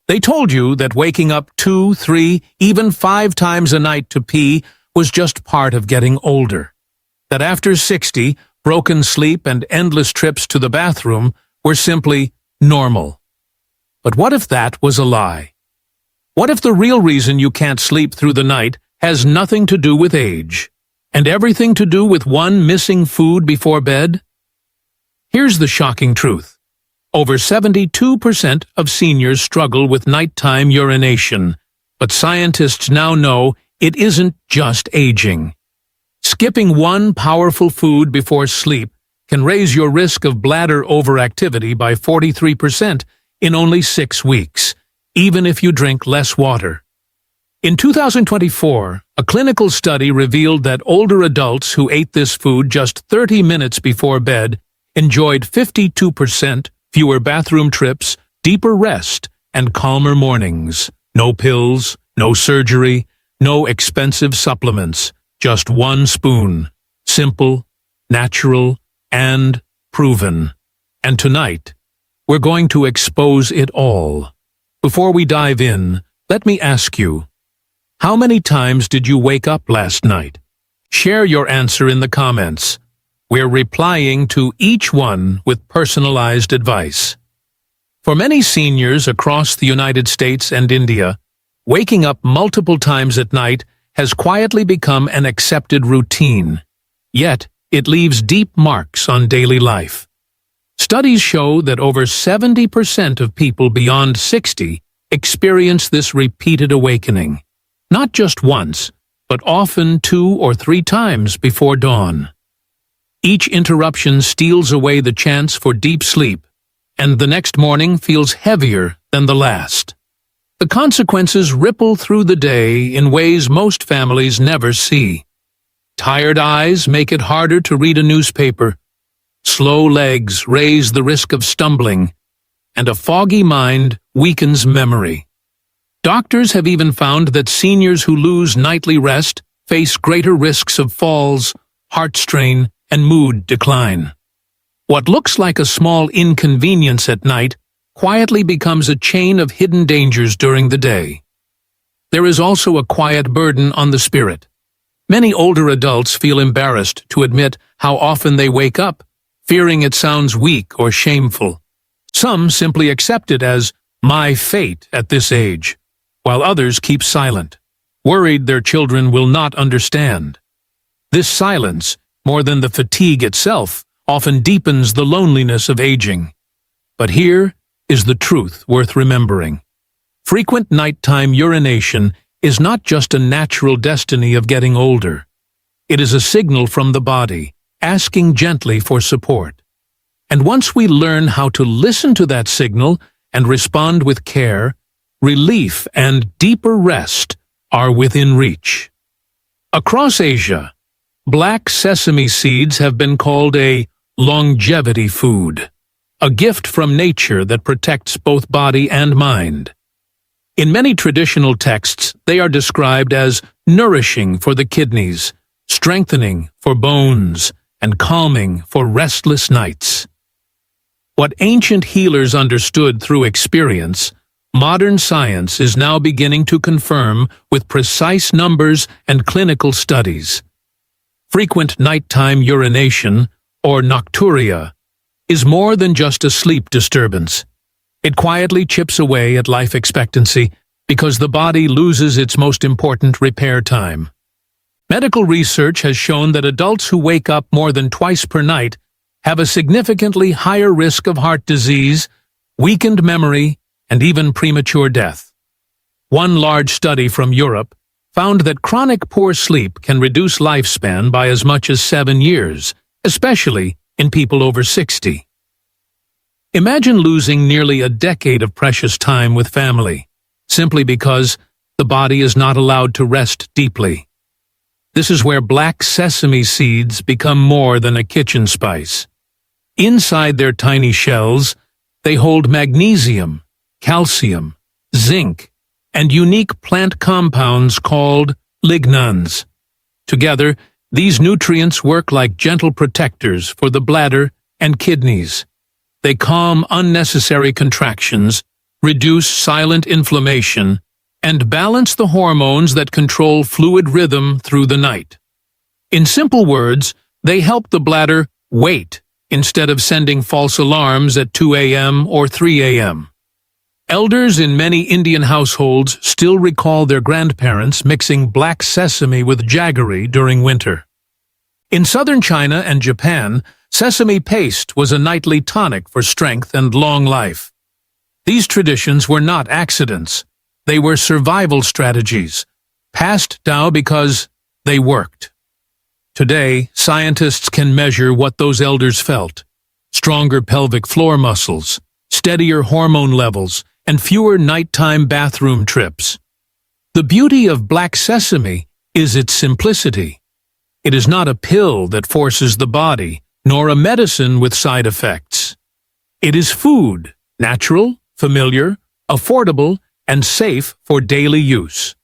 They told you that waking up 2, 3, even 5 times a night to pee was just part of getting older. That after 60, broken sleep and endless trips to the bathroom were simply normal. But what if that was a lie? What if the real reason you can't sleep through the night has nothing to do with age, and everything to do with one missing food before bed? Here's the shocking truth. Over 72% of seniors struggle with nighttime urination, but scientists now know it isn't just aging. Skipping one powerful food before sleep can raise your risk of bladder overactivity by 43% in only 6 weeks, even if you drink less water. In 2024, a clinical study revealed that older adults who ate this food just 30 minutes before bed enjoyed 52% fewer bathroom trips, deeper rest, and calmer mornings. No pills, no surgery, no expensive supplements, just one spoon. Simple, natural, and proven. And tonight, we're going to expose it all. Before we dive in, let me ask you, how many times did you wake up last night? Share your answer in the comments. We're replying to each one with personalized advice. For many seniors across the United States and India, waking up multiple times at night has quietly become an accepted routine. Yet, it leaves deep marks on daily life. Studies show that over 70% of people beyond 60 experience this repeated awakening, not just once, but often 2 or 3 times before dawn. Each interruption steals away the chance for deep sleep, and the next morning feels heavier than the last. The consequences ripple through the day in ways most families never see. Tired eyes make it harder to read a newspaper. Slow legs raise the risk of stumbling, and a foggy mind weakens memory. Doctors have even found that seniors who lose nightly rest face greater risks of falls, heart strain, and mood decline. What looks like a small inconvenience at night quietly becomes a chain of hidden dangers during the day. There is also a quiet burden on the spirit. Many older adults feel embarrassed to admit how often they wake up, fearing it sounds weak or shameful. Some simply accept it as my fate at this age, while others keep silent, worried their children will not understand. This silence, more than the fatigue itself, often deepens the loneliness of aging. But here is the truth worth remembering. Frequent nighttime urination is not just a natural destiny of getting older. It is a signal from the body, asking gently for support. And once we learn how to listen to that signal and respond with care, relief and deeper rest are within reach. Across Asia, black sesame seeds have been called a longevity food, a gift from nature that protects both body and mind. In many traditional texts, they are described as nourishing for the kidneys, strengthening for bones, and calming for restless nights. What ancient healers understood through experience, modern science is now beginning to confirm with precise numbers and clinical studies. Frequent nighttime urination, or nocturia, is more than just a sleep disturbance. It quietly chips away at life expectancy because the body loses its most important repair time. Medical research has shown that adults who wake up more than twice per night have a significantly higher risk of heart disease, weakened memory, and even premature death. One large study from Europe found that chronic poor sleep can reduce lifespan by as much as 7 years, especially in people over 60. Imagine losing nearly a decade of precious time with family, simply because the body is not allowed to rest deeply. This is where black sesame seeds become more than a kitchen spice. Inside their tiny shells, they hold magnesium, calcium, zinc, and unique plant compounds called lignans. Together, these nutrients work like gentle protectors for the bladder and kidneys. They calm unnecessary contractions, reduce silent inflammation, and balance the hormones that control fluid rhythm through the night. In simple words, they help the bladder wait instead of sending false alarms at 2 a.m. or 3 a.m. Elders in many Indian households still recall their grandparents mixing black sesame with jaggery during winter. In southern China and Japan, sesame paste was a nightly tonic for strength and long life. These traditions were not accidents. They were survival strategies, passed down because they worked. Today, scientists can measure what those elders felt: stronger pelvic floor muscles, steadier hormone levels, and fewer nighttime bathroom trips. The beauty of black sesame is its simplicity. It is not a pill that forces the body, nor a medicine with side effects. It is food, natural, familiar, affordable, and safe for daily use.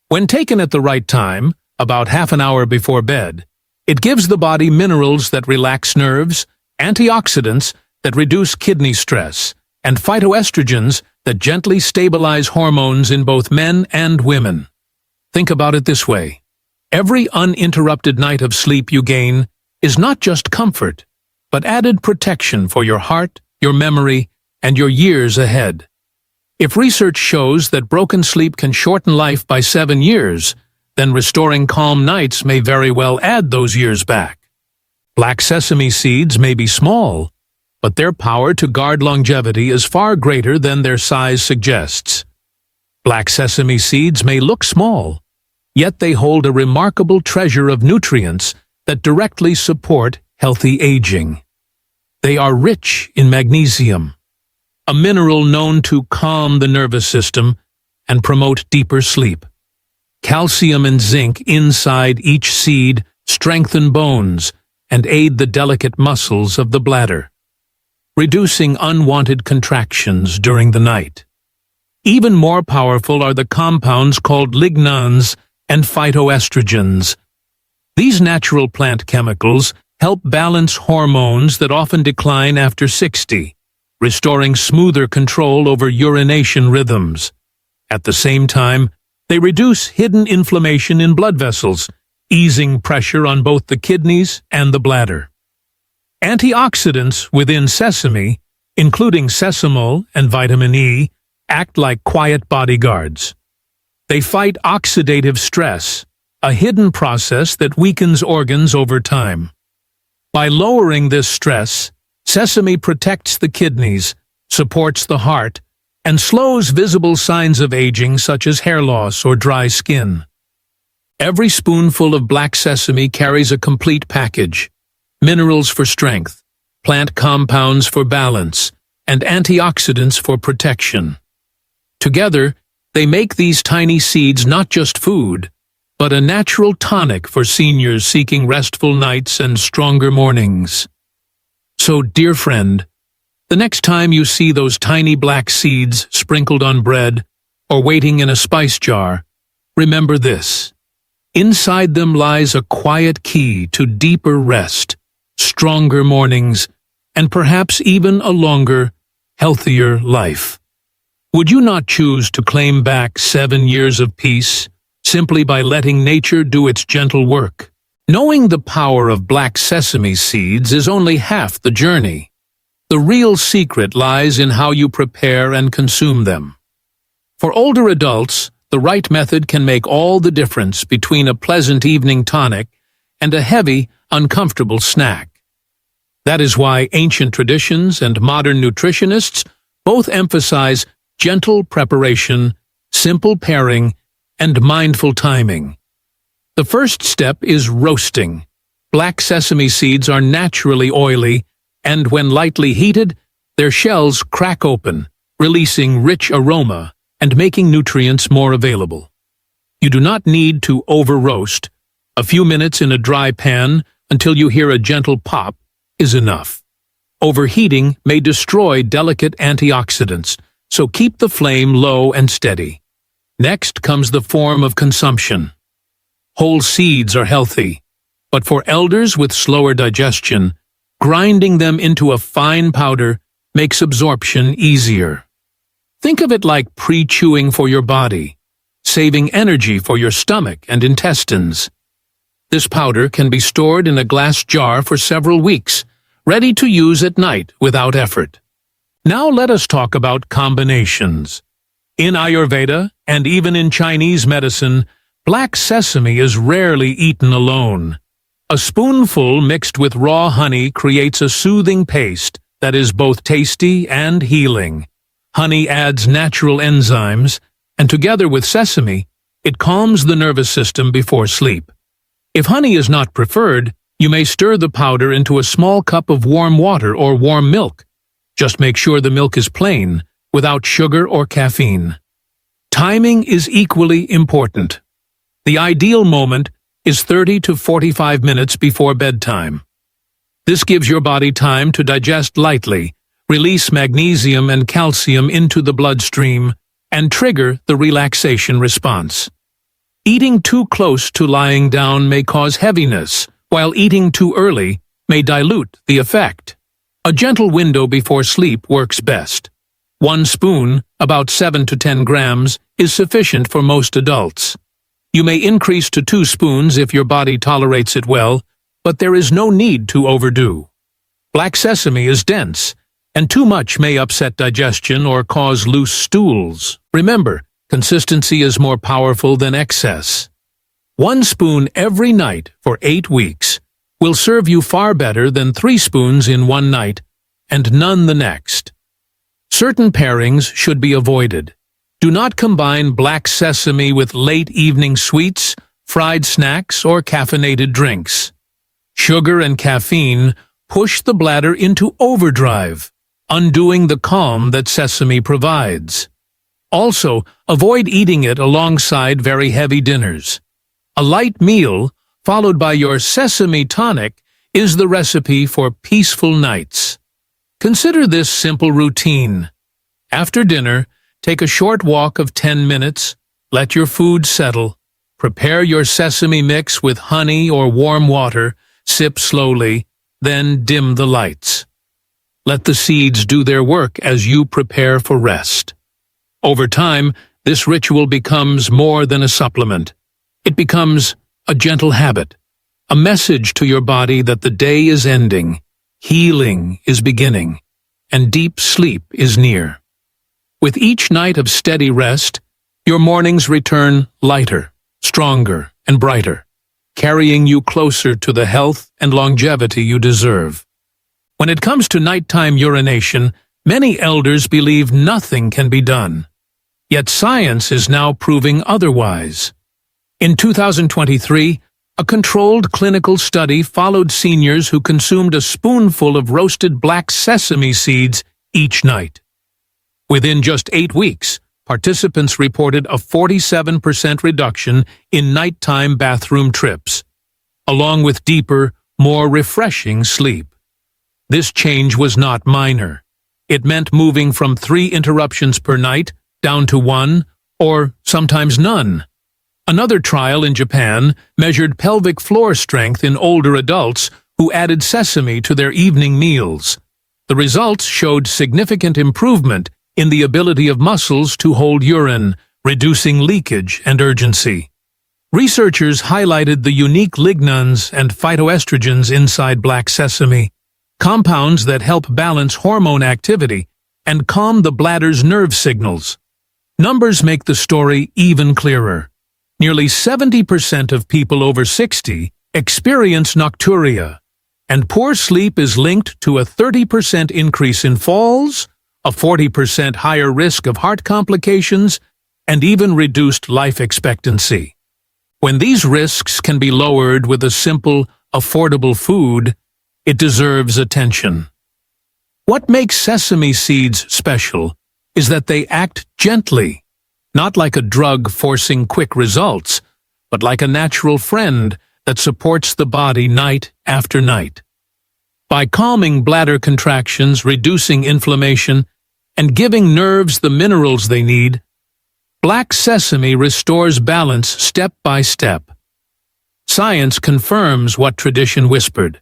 When taken at the right time, about half an hour before bed, it gives the body minerals that relax nerves, antioxidants that reduce kidney stress, and phytoestrogens that gently stabilize hormones in both men and women. Think about it this way: every uninterrupted night of sleep you gain is not just comfort, but added protection for your heart, your memory, and your years ahead. If research shows that broken sleep can shorten life by 7 years, then restoring calm nights may very well add those years back. Black sesame seeds may be small, but their power to guard longevity is far greater than their size suggests. Black sesame seeds may look small, yet they hold a remarkable treasure of nutrients that directly support healthy aging. They are rich in magnesium, a mineral known to calm the nervous system and promote deeper sleep. Calcium and zinc inside each seed strengthen bones and aid the delicate muscles of the bladder, reducing unwanted contractions during the night. Even more powerful are the compounds called lignans and phytoestrogens. These natural plant chemicals help balance hormones that often decline after 60, restoring smoother control over urination rhythms. At the same time, they reduce hidden inflammation in blood vessels, easing pressure on both the kidneys and the bladder. Antioxidants within sesame, including sesamol and vitamin E, act like quiet bodyguards. They fight oxidative stress, a hidden process that weakens organs over time. By lowering this stress, sesame protects the kidneys, supports the heart, and slows visible signs of aging such as hair loss or dry skin. Every spoonful of black sesame carries a complete package: minerals for strength, plant compounds for balance, and antioxidants for protection. Together, they make these tiny seeds not just food, but a natural tonic for seniors seeking restful nights and stronger mornings. So, dear friend, the next time you see those tiny black seeds sprinkled on bread or waiting in a spice jar, remember this: inside them lies a quiet key to deeper rest, stronger mornings, and perhaps even a longer, healthier life. Would you not choose to claim back 7 years of peace simply by letting nature do its gentle work? Knowing the power of black sesame seeds is only half the journey. The real secret lies in how you prepare and consume them. For older adults, the right method can make all the difference between a pleasant evening tonic and a heavy, uncomfortable snack. That is why ancient traditions and modern nutritionists both emphasize gentle preparation, simple pairing, and mindful timing. The first step is roasting. Black sesame seeds are naturally oily, and when lightly heated, their shells crack open, releasing rich aroma and making nutrients more available. You do not need to over-roast. A few minutes in a dry pan until you hear a gentle pop is enough. Overheating may destroy delicate antioxidants, so keep the flame low and steady. Next comes the form of consumption. Whole seeds are healthy, but for elders with slower digestion, grinding them into a fine powder makes absorption easier. Think of it like pre-chewing for your body, saving energy for your stomach and intestines. This powder can be stored in a glass jar for several weeks, ready to use at night without effort. Now let us talk about combinations. In Ayurveda, and even in Chinese medicine, black sesame is rarely eaten alone. A spoonful mixed with raw honey creates a soothing paste that is both tasty and healing. Honey adds natural enzymes, and together with sesame, it calms the nervous system before sleep. If honey is not preferred, you may stir the powder into a small cup of warm water or warm milk. Just make sure the milk is plain, without sugar or caffeine. Timing is equally important. The ideal moment is 30 to 45 minutes before bedtime. This gives your body time to digest lightly, release magnesium and calcium into the bloodstream, and trigger the relaxation response. Eating too close to lying down may cause heaviness, while eating too early may dilute the effect. A gentle window before sleep works best. 1 spoon, about 7 to 10 grams, is sufficient for most adults. You may increase to 2 spoons if your body tolerates it well, but there is no need to overdo. Black sesame is dense, and too much may upset digestion or cause loose stools. Remember, consistency is more powerful than excess. 1 spoon every night for 8 weeks will serve you far better than 3 spoons in one night and none the next. Certain pairings should be avoided. Do not combine black sesame with late evening sweets, fried snacks, or caffeinated drinks. Sugar and caffeine push the bladder into overdrive, undoing the calm that sesame provides. Also, avoid eating it alongside very heavy dinners. A light meal, followed by your sesame tonic, is the recipe for peaceful nights. Consider this simple routine. After dinner, take a short walk of 10 minutes, let your food settle, prepare your sesame mix with honey or warm water, sip slowly, then dim the lights. Let the seeds do their work as you prepare for rest. Over time, this ritual becomes more than a supplement. It becomes a gentle habit, a message to your body that the day is ending, healing is beginning, and deep sleep is near. With each night of steady rest, your mornings return lighter, stronger, and brighter, carrying you closer to the health and longevity you deserve. When it comes to nighttime urination, many elders believe nothing can be done. Yet science is now proving otherwise. In 2023, a controlled clinical study followed seniors who consumed a spoonful of roasted black sesame seeds each night. Within just 8 weeks, participants reported a 47% reduction in nighttime bathroom trips, along with deeper, more refreshing sleep. This change was not minor. It meant moving from 3 interruptions per night down to 1, or sometimes none. Another trial in Japan measured pelvic floor strength in older adults who added sesame to their evening meals. The results showed significant improvement in the ability of muscles to hold urine, reducing leakage and urgency. Researchers highlighted the unique lignans and phytoestrogens inside black sesame, compounds that help balance hormone activity and calm the bladder's nerve signals. Numbers make the story even clearer. Nearly 70% of people over 60 experience nocturia, and poor sleep is linked to a 30% increase in falls, a 40% higher risk of heart complications, and even reduced life expectancy. When these risks can be lowered with a simple, affordable food, it deserves attention. What makes sesame seeds special is that they act gently, not like a drug forcing quick results, but like a natural friend that supports the body night after night. By calming bladder contractions, reducing inflammation, and giving nerves the minerals they need, black sesame restores balance step by step. Science confirms what tradition whispered.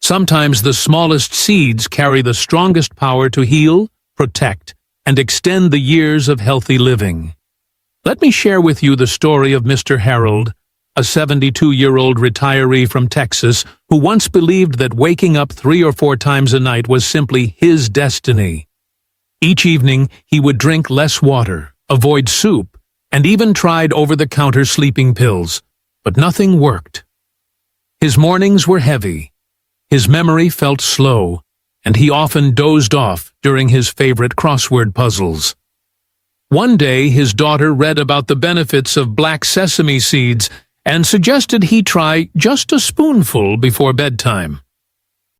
Sometimes the smallest seeds carry the strongest power to heal, protect, and extend the years of healthy living. Let me share with you the story of Mr. Harold, a 72-year-old retiree from Texas who once believed that waking up 3 or 4 times a night was simply his destiny. Each evening, he would drink less water, avoid soup, and even tried over-the-counter sleeping pills, but nothing worked. His mornings were heavy, his memory felt slow, and he often dozed off during his favorite crossword puzzles. One day, his daughter read about the benefits of black sesame seeds and suggested he try just a spoonful before bedtime.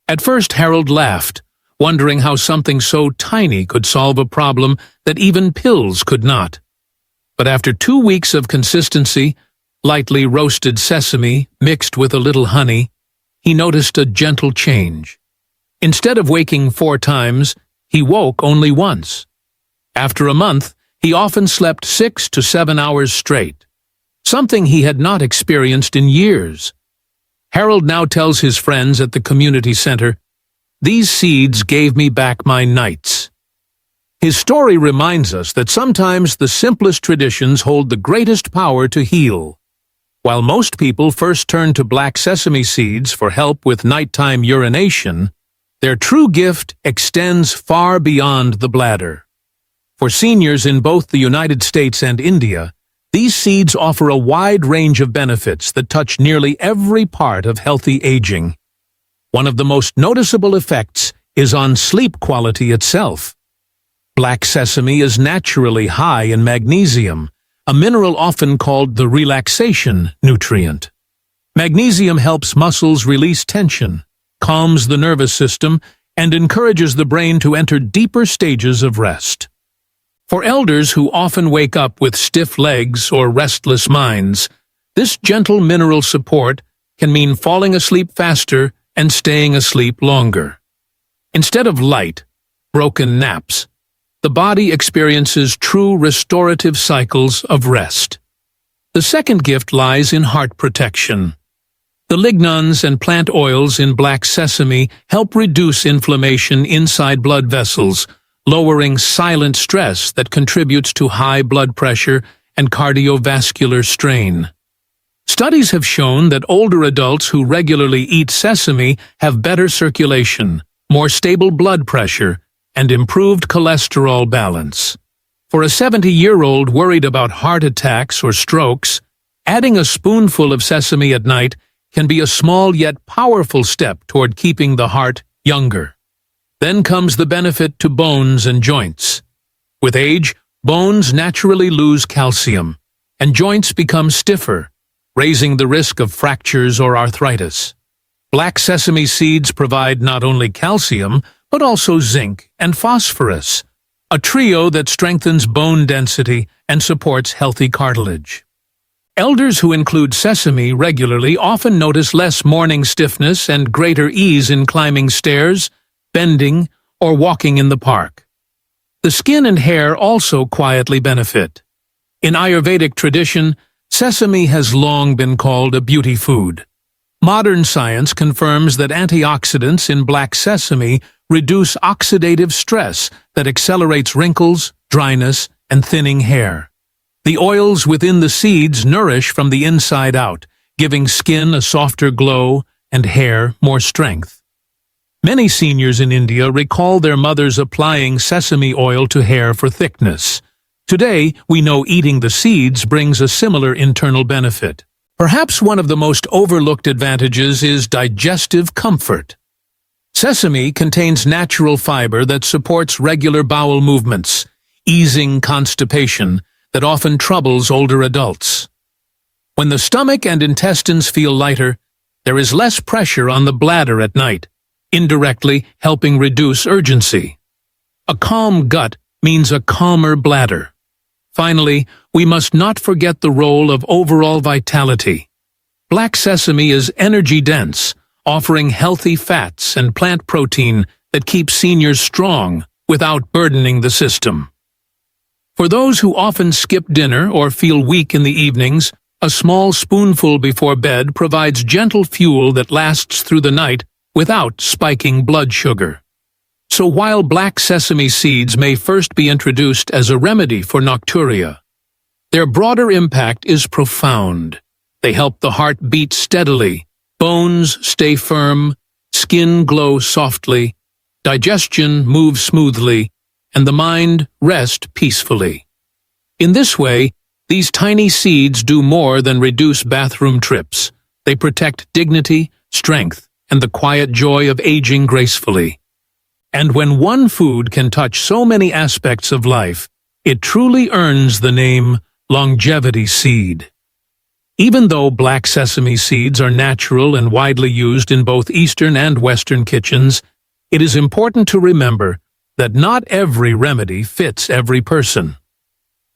At first, Harold laughed, wondering how something so tiny could solve a problem that even pills could not. But after 2 weeks of consistency, lightly roasted sesame mixed with a little honey, he noticed a gentle change. Instead of waking 4 times, he woke only once. After a month, he often slept 6 to 7 hours straight, something he had not experienced in years. Harold now tells his friends at the community center, "These seeds gave me back my nights." His story reminds us that sometimes the simplest traditions hold the greatest power to heal. While most people first turn to black sesame seeds for help with nighttime urination, their true gift extends far beyond the bladder. For seniors in both the United States and India, these seeds offer a wide range of benefits that touch nearly every part of healthy aging. One of the most noticeable effects is on sleep quality itself. Black sesame is naturally high in magnesium, a mineral often called the relaxation nutrient. Magnesium helps muscles release tension, calms the nervous system, and encourages the brain to enter deeper stages of rest. For elders who often wake up with stiff legs or restless minds, this gentle mineral support can mean falling asleep faster and staying asleep longer. Instead of light, broken naps, the body experiences true restorative cycles of rest. The second gift lies in heart protection. The lignans and plant oils in black sesame help reduce inflammation inside blood vessels, lowering silent stress that contributes to high blood pressure and cardiovascular strain. Studies have shown that older adults who regularly eat sesame have better circulation, more stable blood pressure, and improved cholesterol balance. For a 70-year-old worried about heart attacks or strokes, adding a spoonful of sesame at night can be a small yet powerful step toward keeping the heart younger. Then comes the benefit to bones and joints. With age, bones naturally lose calcium, and joints become stiffer, raising the risk of fractures or arthritis. Black sesame seeds provide not only calcium, but also zinc and phosphorus, a trio that strengthens bone density and supports healthy cartilage. Elders who include sesame regularly often notice less morning stiffness and greater ease in climbing stairs, bending, or walking in the park. The skin and hair also quietly benefit. In Ayurvedic tradition, sesame has long been called a beauty food. Modern science confirms that antioxidants in black sesame reduce oxidative stress that accelerates wrinkles, dryness, and thinning hair. The oils within the seeds nourish from the inside out, giving skin a softer glow and hair more strength. Many seniors in India recall their mothers applying sesame oil to hair for thickness. Today, we know eating the seeds brings a similar internal benefit. Perhaps one of the most overlooked advantages is digestive comfort. Sesame contains natural fiber that supports regular bowel movements, easing constipation that often troubles older adults. When the stomach and intestines feel lighter, there is less pressure on the bladder at night, indirectly helping reduce urgency. A calm gut means a calmer bladder. Finally, we must not forget the role of overall vitality. Black sesame is energy-dense, offering healthy fats and plant protein that keep seniors strong without burdening the system. For those who often skip dinner or feel weak in the evenings, a small spoonful before bed provides gentle fuel that lasts through the night without spiking blood sugar. So while black sesame seeds may first be introduced as a remedy for nocturia, their broader impact is profound. They help the heart beat steadily, bones stay firm, skin glow softly, digestion move smoothly, and the mind rest peacefully. In this way, these tiny seeds do more than reduce bathroom trips. They protect dignity, strength, and the quiet joy of aging gracefully. And when one food can touch so many aspects of life, it truly earns the name longevity seed. Even though black sesame seeds are natural and widely used in both Eastern and Western kitchens, it is important to remember that not every remedy fits every person.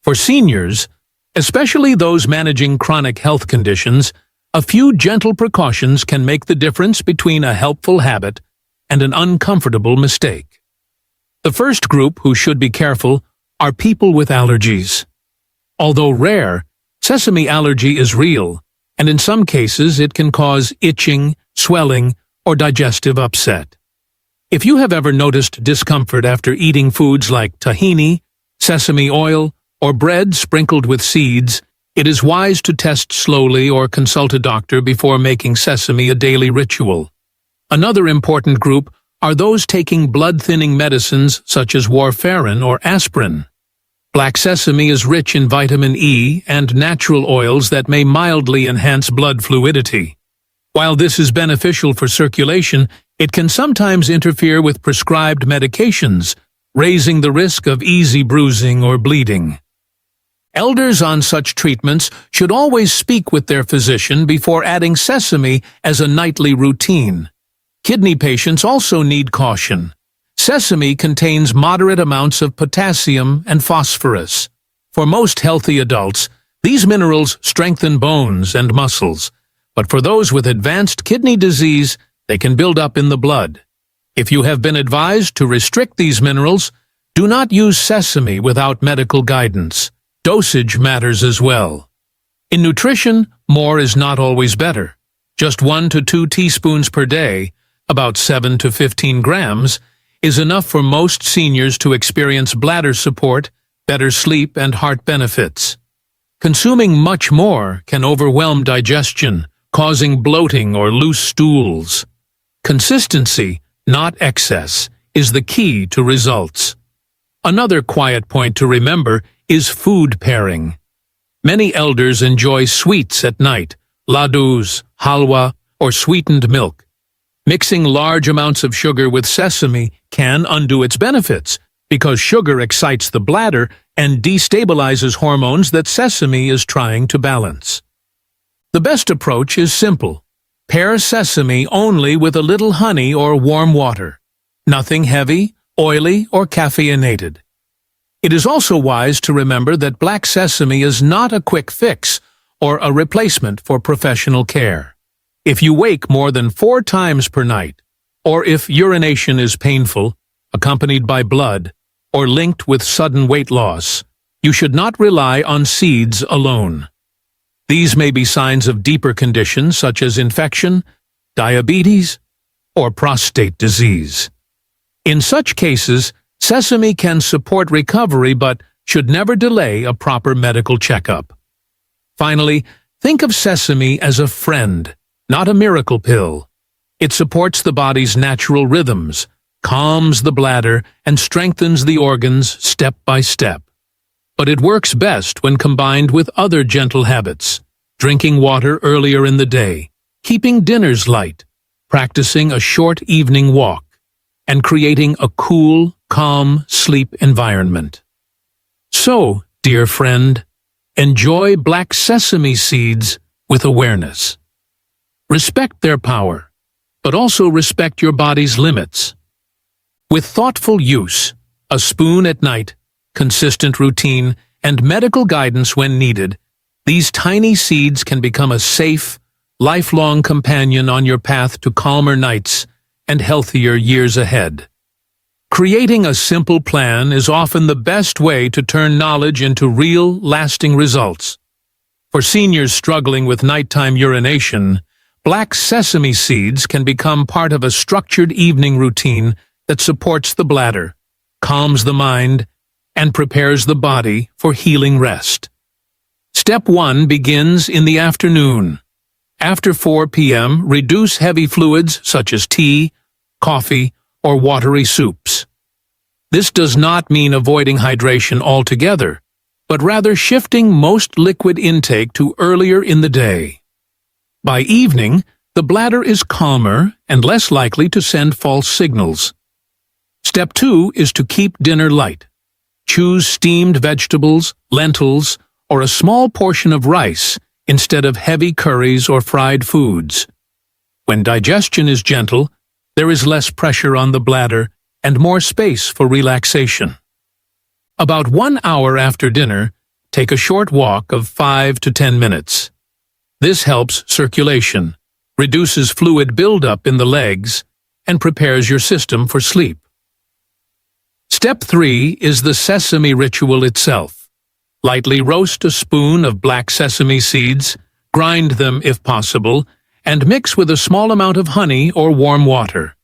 For seniors, especially those managing chronic health conditions, a few gentle precautions can make the difference between a helpful habit and an uncomfortable mistake. The first group who should be careful are people with allergies. Although rare, sesame allergy is real, and in some cases it can cause itching, swelling, or digestive upset. If you have ever noticed discomfort after eating foods like tahini, sesame oil, or bread sprinkled with seeds, it is wise to test slowly or consult a doctor before making sesame a daily ritual. Another important group are those taking blood-thinning medicines such as warfarin or aspirin. Black sesame is rich in vitamin E and natural oils that may mildly enhance blood fluidity. While this is beneficial for circulation, it can sometimes interfere with prescribed medications, raising the risk of easy bruising or bleeding. Elders on such treatments should always speak with their physician before adding sesame as a nightly routine. Kidney patients also need caution. Sesame contains moderate amounts of potassium and phosphorus. For most healthy adults, these minerals strengthen bones and muscles, but for those with advanced kidney disease, they can build up in the blood. If you have been advised to restrict these minerals, do not use sesame without medical guidance. Dosage matters as well. In nutrition, more is not always better. Just 1 to 2 teaspoons per day, about 7 to 15 grams, is enough for most seniors to experience bladder support, better sleep, and heart benefits. Consuming much more can overwhelm digestion, causing bloating or loose stools. Consistency, not excess, is the key to results. Another quiet point to remember is food pairing. Many elders enjoy sweets at night, laddus, halwa, or sweetened milk. Mixing large amounts of sugar with sesame can undo its benefits, because sugar excites the bladder and destabilizes hormones that sesame is trying to balance. The best approach is simple. Pair sesame only with a little honey or warm water. Nothing heavy, oily, or caffeinated. It is also wise to remember that black sesame is not a quick fix or a replacement for professional care. If you wake more than 4 times per night, or if urination is painful, accompanied by blood, or linked with sudden weight loss, you should not rely on seeds alone. These may be signs of deeper conditions such as infection, diabetes, or prostate disease. In such cases, sesame can support recovery but should never delay a proper medical checkup. Finally, think of sesame as a friend, not a miracle pill. It supports the body's natural rhythms, calms the bladder, and strengthens the organs step by step. But it works best when combined with other gentle habits: drinking water earlier in the day, keeping dinners light, practicing a short evening walk, and creating a cool, calm sleep environment. So, dear friend, enjoy black sesame seeds with awareness. Respect their power, but also respect your body's limits. With thoughtful use, a spoon at night, consistent routine, and medical guidance when needed, these tiny seeds can become a safe, lifelong companion on your path to calmer nights and healthier years ahead. Creating a simple plan is often the best way to turn knowledge into real, lasting results. For seniors struggling with nighttime urination, black sesame seeds can become part of a structured evening routine that supports the bladder, calms the mind, and prepares the body for healing rest. Step 1 begins in the afternoon. After 4 p.m., reduce heavy fluids such as tea, coffee, or watery soups. This does not mean avoiding hydration altogether, but rather shifting most liquid intake to earlier in the day. By evening, the bladder is calmer and less likely to send false signals. Step 2 is to keep dinner light. Choose steamed vegetables, lentils, or a small portion of rice instead of heavy curries or fried foods. When digestion is gentle, there is less pressure on the bladder and more space for relaxation. About 1 hour after dinner, take a short walk of 5 to 10 minutes. This helps circulation, reduces fluid buildup in the legs, and prepares your system for sleep. Step 3 is the sesame ritual itself. Lightly roast a spoon of black sesame seeds, grind them if possible, and mix with a small amount of honey or warm water.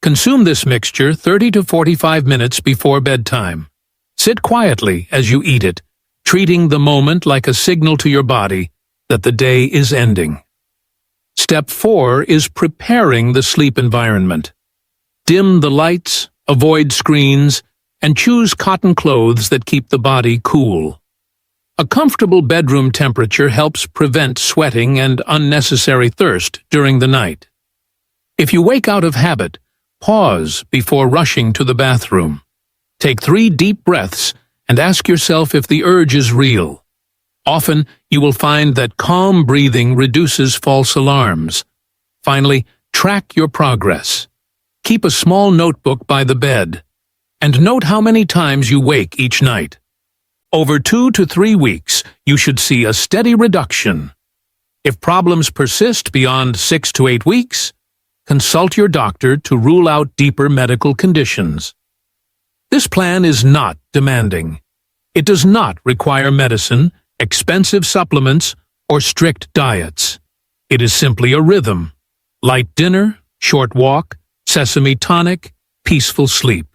Consume this mixture 30 to 45 minutes before bedtime. Sit quietly as you eat it, treating the moment like a signal to your body that the day is ending. Step 4 is preparing the sleep environment. Dim the lights, avoid screens, and choose cotton clothes that keep the body cool. A comfortable bedroom temperature helps prevent sweating and unnecessary thirst during the night. If you wake out of habit, pause before rushing to the bathroom. Take 3 deep breaths and ask yourself if the urge is real. Often, you will find that calm breathing reduces false alarms. Finally, track your progress. Keep a small notebook by the bed, and note how many times you wake each night. Over 2 to 3 weeks, you should see a steady reduction. If problems persist beyond 6 to 8 weeks, consult your doctor to rule out deeper medical conditions. This plan is not demanding. It does not require medicine, expensive supplements, or strict diets. It is simply a rhythm. Light dinner, short walk, sesame tonic, peaceful sleep.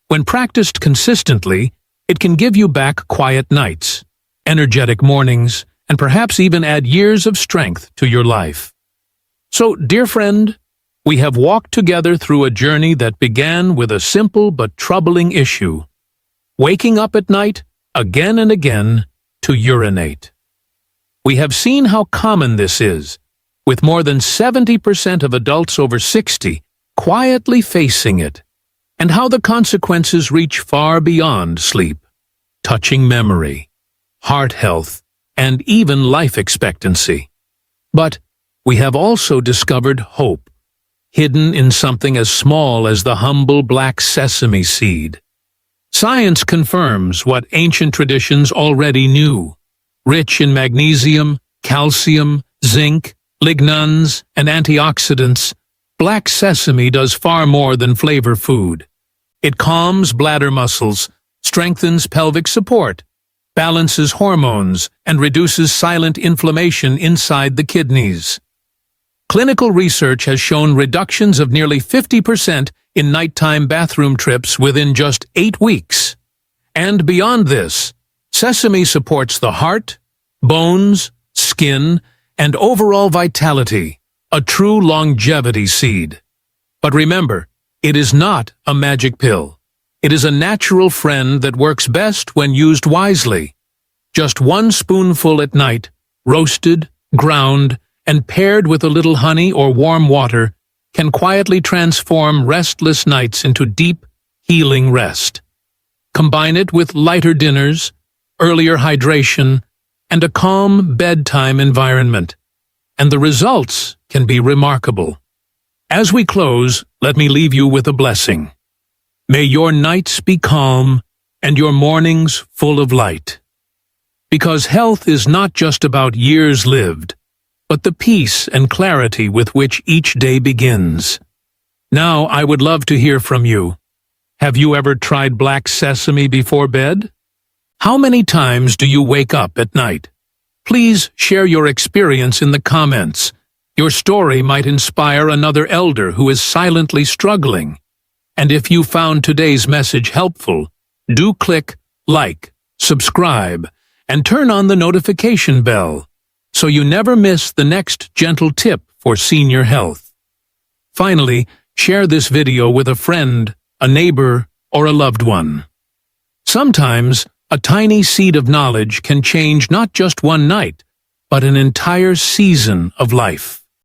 When practiced consistently, it can give you back quiet nights, energetic mornings, and perhaps even add years of strength to your life. So, dear friend, we have walked together through a journey that began with a simple but troubling issue: waking up at night, again and again, to urinate. We have seen how common this is, with more than 70% of adults over 60 quietly facing it, and how the consequences reach far beyond sleep, touching memory, heart health, and even life expectancy. But we have also discovered hope, hidden in something as small as the humble black sesame seed. Science confirms what ancient traditions already knew. Rich in magnesium, calcium, zinc, lignans, and antioxidants, black sesame does far more than flavor food. It calms bladder muscles, strengthens pelvic support, balances hormones, and reduces silent inflammation inside the kidneys. Clinical research has shown reductions of nearly 50% in nighttime bathroom trips within just 8 weeks. And beyond this, sesame supports the heart, bones, skin, and overall vitality, a true longevity seed. But remember, it is not a magic pill. It is a natural friend that works best when used wisely. Just 1 spoonful at night, roasted, ground, and paired with a little honey or warm water, can quietly transform restless nights into deep, healing rest. Combine it with lighter dinners, earlier hydration, and a calm bedtime environment, and the results can be remarkable. As we close, let me leave you with a blessing. May your nights be calm and your mornings full of light. Because health is not just about years lived, but the peace and clarity with which each day begins. Now I would love to hear from you. Have you ever tried black sesame before bed? How many times do you wake up at night? Please share your experience in the comments. Your story might inspire another elder who is silently struggling. And if you found today's message helpful, do click like, subscribe, and turn on the notification bell so you never miss the next gentle tip for senior health. Finally, share this video with a friend, a neighbor, or a loved one. Sometimes, a tiny seed of knowledge can change not just one night, but an entire season of life.